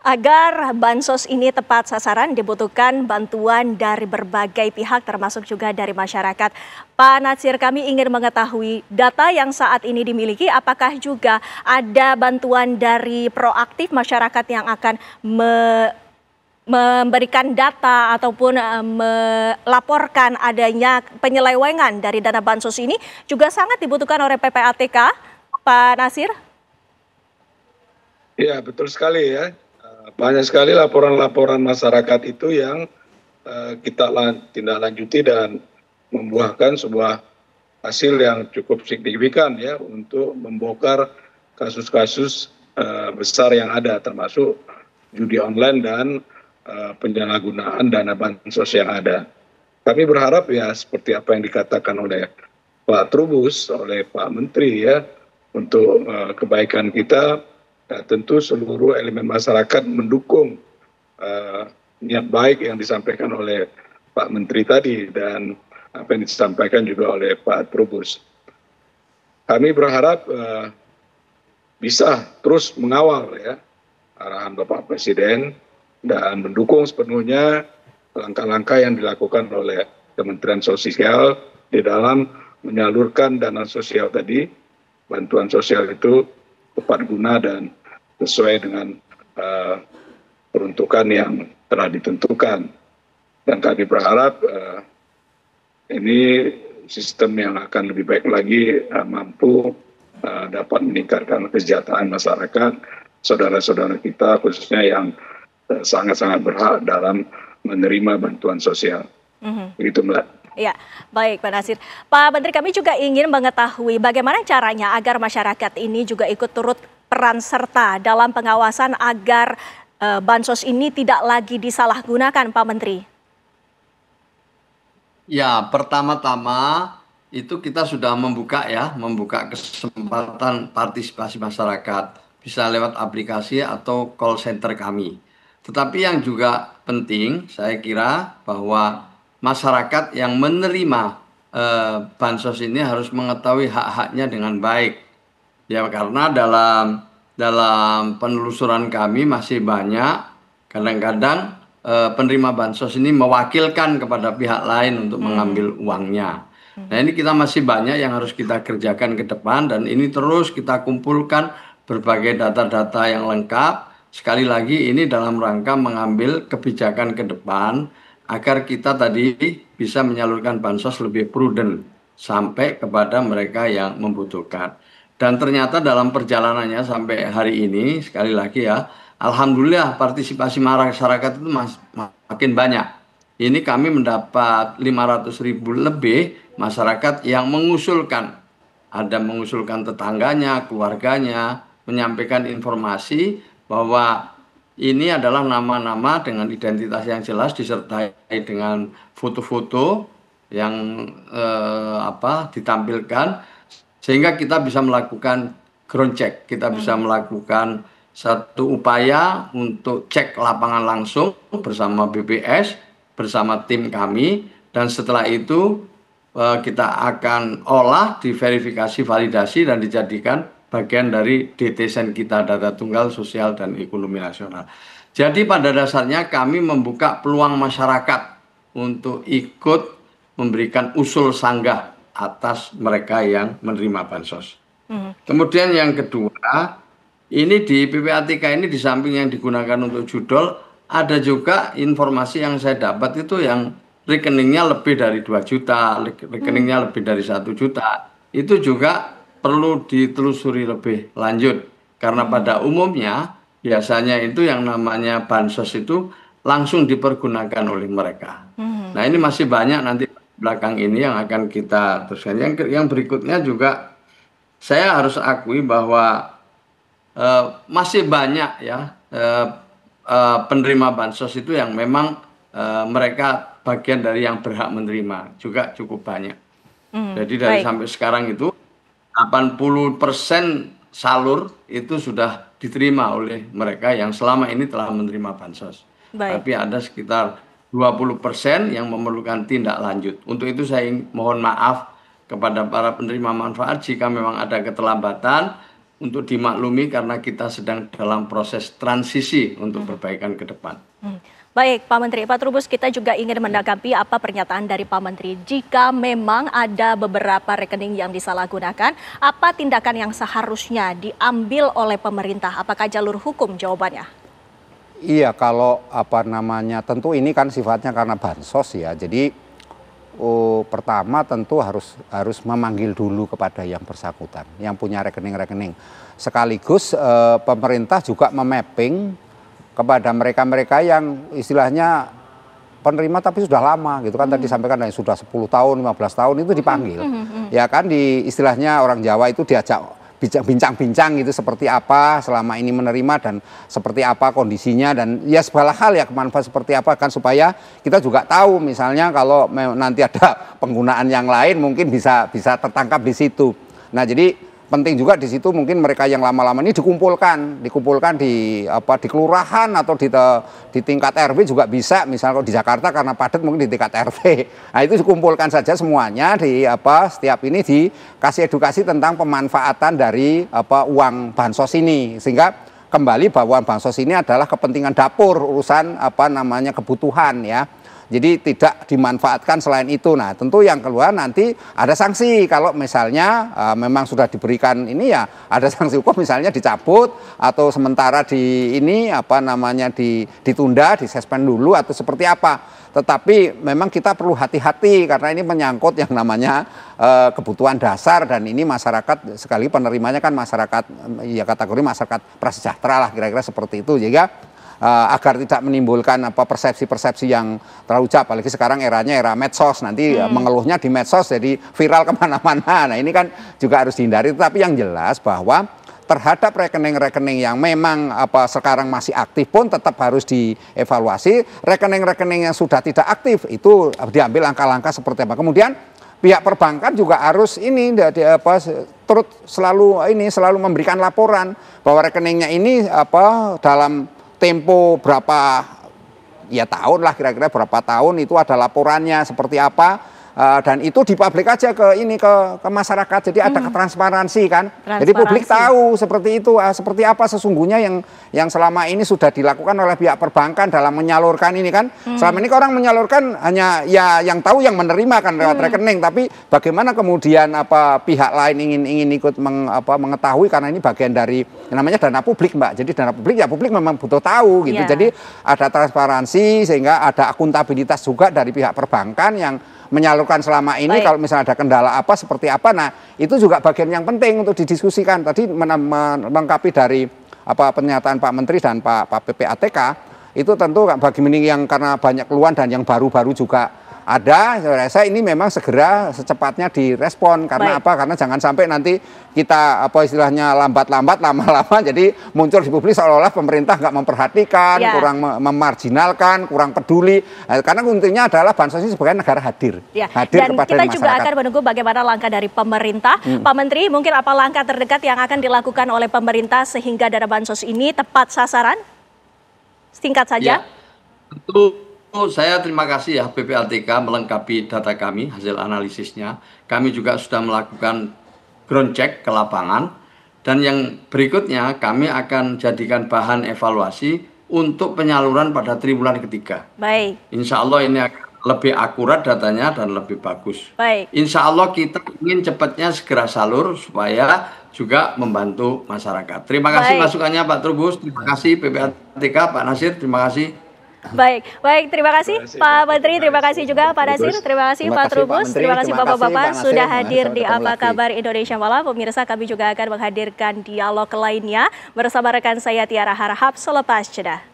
Agar bansos ini tepat sasaran dibutuhkan bantuan dari berbagai pihak termasuk juga dari masyarakat. Pak Natsir, kami ingin mengetahui data yang saat ini dimiliki apakah juga ada bantuan dari proaktif masyarakat yang akan memberikan data ataupun melaporkan adanya penyelewengan dari dana bansos ini juga sangat dibutuhkan oleh PPATK, Pak Natsir? Ya, betul sekali ya. Banyak sekali laporan-laporan masyarakat itu yang kita tindak lanjuti dan membuahkan sebuah hasil yang cukup signifikan ya untuk membongkar kasus-kasus besar yang ada, termasuk judi online dan penyalahgunaan dana bansos yang ada. Kami berharap ya seperti apa yang dikatakan oleh Pak Trubus, oleh Pak Menteri ya, untuk kebaikan kita. Tentu seluruh elemen masyarakat mendukung niat baik yang disampaikan oleh Pak Menteri tadi dan apa yang disampaikan juga oleh Pak Trubus. Kami berharap bisa terus mengawal ya arahan Bapak Presiden dan mendukung sepenuhnya langkah-langkah yang dilakukan oleh Kementerian Sosial di dalam menyalurkan dana sosial tadi, bantuan sosial itu tepat guna dan sesuai dengan peruntukan yang telah ditentukan. Dan kami berharap ini sistem yang akan lebih baik lagi mampu dapat meningkatkan kesejahteraan masyarakat, saudara-saudara kita khususnya yang sangat-sangat berhak dalam menerima bantuan sosial. Begitu Mbak. Ya, baik Pak Natsir. Pak Menteri, kami juga ingin mengetahui bagaimana caranya agar masyarakat ini juga ikut turut peran serta dalam pengawasan agar bansos ini tidak lagi disalahgunakan, Pak Menteri. Ya, pertama-tama itu kita sudah membuka kesempatan partisipasi masyarakat, bisa lewat aplikasi atau call center kami. Tetapi yang juga penting, saya kira bahwa masyarakat yang menerima bansos ini harus mengetahui hak-haknya dengan baik. Ya, karena dalam penelusuran kami masih banyak kadang-kadang penerima bansos ini mewakilkan kepada pihak lain untuk mengambil uangnya. Nah, ini kita masih banyak yang harus kita kerjakan ke depan dan ini terus kita kumpulkan berbagai data-data yang lengkap. Sekali lagi ini dalam rangka mengambil kebijakan ke depan agar kita tadi bisa menyalurkan bansos lebih prudent sampai kepada mereka yang membutuhkan. Dan ternyata dalam perjalanannya sampai hari ini, sekali lagi ya, alhamdulillah partisipasi masyarakat itu makin banyak. Ini kami mendapat 500.000 lebih masyarakat yang mengusulkan. Ada mengusulkan tetangganya, keluarganya, menyampaikan informasi bahwa ini adalah nama-nama dengan identitas yang jelas disertai dengan foto-foto yang ditampilkan sehingga kita bisa melakukan ground check, kita bisa melakukan satu upaya untuk cek lapangan langsung bersama BPS, bersama tim kami, dan setelah itu kita akan olah, diverifikasi, validasi, dan dijadikan bagian dari DTSN kita, data tunggal sosial dan ekonomi nasional. Jadi pada dasarnya kami membuka peluang masyarakat untuk ikut memberikan usul sanggah atas mereka yang menerima bansos. Kemudian yang kedua, ini di PPATK ini di samping yang digunakan untuk judol, ada juga informasi yang saya dapat itu yang rekeningnya lebih dari 2 juta, rekeningnya lebih dari 1 juta. Itu juga perlu ditelusuri lebih lanjut. Karena pada umumnya biasanya itu yang namanya bansos itu langsung dipergunakan oleh mereka. Nah, ini masih banyak nanti belakang ini yang akan kita teruskan. Yang berikutnya juga saya harus akui bahwa masih banyak ya penerima bansos itu yang memang mereka bagian dari yang berhak menerima, juga cukup banyak. Jadi dari sampai sekarang itu 80% salur itu sudah diterima oleh mereka yang selama ini telah menerima bansos. Tapi ada sekitar 20% yang memerlukan tindak lanjut. Untuk itu saya mohon maaf kepada para penerima manfaat jika memang ada keterlambatan untuk dimaklumi karena kita sedang dalam proses transisi untuk perbaikan ke depan. Baik, Pak Menteri. Pak Trubus, kita juga ingin menanggapi apa pernyataan dari Pak Menteri. Jika memang ada beberapa rekening yang disalahgunakan, apa tindakan yang seharusnya diambil oleh pemerintah? Apakah jalur hukum jawabannya? Iya, kalau tentu ini kan sifatnya karena bansos ya. Jadi pertama tentu harus memanggil dulu kepada yang bersangkutan, yang punya rekening-rekening. Sekaligus pemerintah juga memapping kepada mereka-mereka yang istilahnya penerima tapi sudah lama gitu kan, tadi disampaikan yang sudah 10 tahun, 15 tahun itu dipanggil. Ya kan, di istilahnya orang Jawa itu diajak bincang-bincang gitu, seperti apa selama ini menerima dan seperti apa kondisinya, dan ya segala hal ya, kemanfaat seperti apa kan, supaya kita juga tahu misalnya kalau nanti ada penggunaan yang lain mungkin bisa tertangkap di situ. Nah, jadi penting juga di situ mungkin mereka yang lama-lama ini dikumpulkan di kelurahan atau di tingkat RW juga bisa. Misalnya kalau di Jakarta karena padat mungkin di tingkat RW. Nah, itu dikumpulkan saja semuanya setiap ini dikasih edukasi tentang pemanfaatan dari uang bansos ini, sehingga kembali bahwa bansos ini adalah kepentingan dapur, urusan kebutuhan ya. Jadi tidak dimanfaatkan selain itu. Nah, tentu yang keluar nanti ada sanksi kalau misalnya memang sudah diberikan ini, ya ada sanksi hukum, misalnya dicabut atau sementara ditunda, disuspend dulu atau seperti apa. Tetapi memang kita perlu hati-hati karena ini menyangkut yang namanya kebutuhan dasar, dan ini masyarakat sekali penerimanya kan masyarakat ya kategori masyarakat prasejahtera lah, kira-kira seperti itu. Jadi agar tidak menimbulkan persepsi-persepsi yang terlalu jauh, apalagi sekarang eranya era medsos, nanti mengeluhnya di medsos jadi viral kemana-mana. Nah, ini kan juga harus dihindari. Tapi yang jelas bahwa terhadap rekening-rekening yang memang sekarang masih aktif pun tetap harus dievaluasi. Rekening-rekening yang sudah tidak aktif itu diambil langkah-langkah seperti apa. Kemudian pihak perbankan juga harus selalu memberikan laporan bahwa rekeningnya ini dalam tempo berapa ya tahun lah, kira-kira berapa tahun itu ada laporannya seperti apa, dan itu dipublik aja ke masyarakat, jadi ada transparansi kan. Jadi publik tahu seperti itu, seperti apa sesungguhnya yang selama ini sudah dilakukan oleh pihak perbankan dalam menyalurkan ini kan. Selama ini orang menyalurkan hanya ya yang tahu yang menerima kan lewat rekening, tapi bagaimana kemudian pihak lain ingin ikut mengetahui, karena ini bagian dari namanya dana publik, Mbak. Jadi dana publik ya publik memang butuh tahu gitu. Jadi ada transparansi sehingga ada akuntabilitas juga dari pihak perbankan yang menyalurkan selama ini. Baik. Kalau misalnya ada kendala seperti apa, nah itu juga bagian yang penting untuk didiskusikan. Tadi melengkapi dari pernyataan Pak Menteri dan Pak PPATK, itu tentu bagi yang karena banyak keluhan dan yang baru-baru juga ada, saya rasa ini memang segera secepatnya direspon. Karena Baik. Karena jangan sampai nanti kita istilahnya lambat-lambat, lama-lama jadi muncul di publik seolah-olah pemerintah nggak memperhatikan, kurang memarginalkan, kurang peduli. Karena intinya adalah bansos ini sebagai negara hadir. Hadir dan kepada kita masyarakat. juga akan menunggu bagaimana langkah dari pemerintah. Pak Menteri, mungkin apa langkah terdekat yang akan dilakukan oleh pemerintah sehingga dana bansos ini tepat sasaran? Singkat saja. Ya, tentu saya terima kasih ya PPATK melengkapi data kami, hasil analisisnya. Kami juga sudah melakukan ground check ke lapangan. Dan yang berikutnya kami akan jadikan bahan evaluasi untuk penyaluran pada triwulan ketiga. Baik. Insya Allah ini akan lebih akurat datanya dan lebih bagus. Baik. Insya Allah kita ingin cepatnya segera salur supaya juga membantu masyarakat. Terima kasih masukannya Pak Trubus, terima kasih PPATK, Pak Nasir, terima kasih. Baik, terima kasih Pak Menteri, terima kasih juga Pak Nasir, terima kasih Pak Trubus, terima kasih Bapak-Bapak sudah hadir di Apa Kabar Indonesia Malam. Pemirsa, kami juga akan menghadirkan dialog lainnya bersama rekan saya Tiara Harahap selepas jeda.